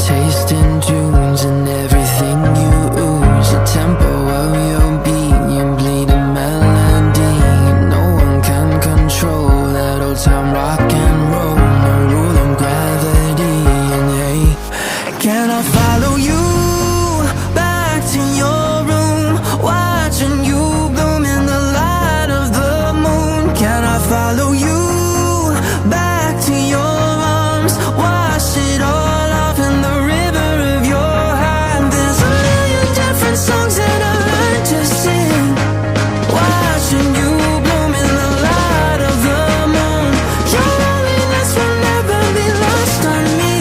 tasting tunes and everything you ooze. The tempo of your beat, you bleed a melody. No one can control that old time rock and roll. No rule of gravity. And hey, can I follow you back to your room, watching you bloom in the light of the moon? Can I follow you back to your arms, wash it all off in the river of your heart? There's a million different songs that I learned to sing, watching you bloom in the light of the moon. Your loneliness will never be lost on me,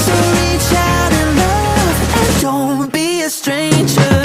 so reach out and love and don't be a stranger.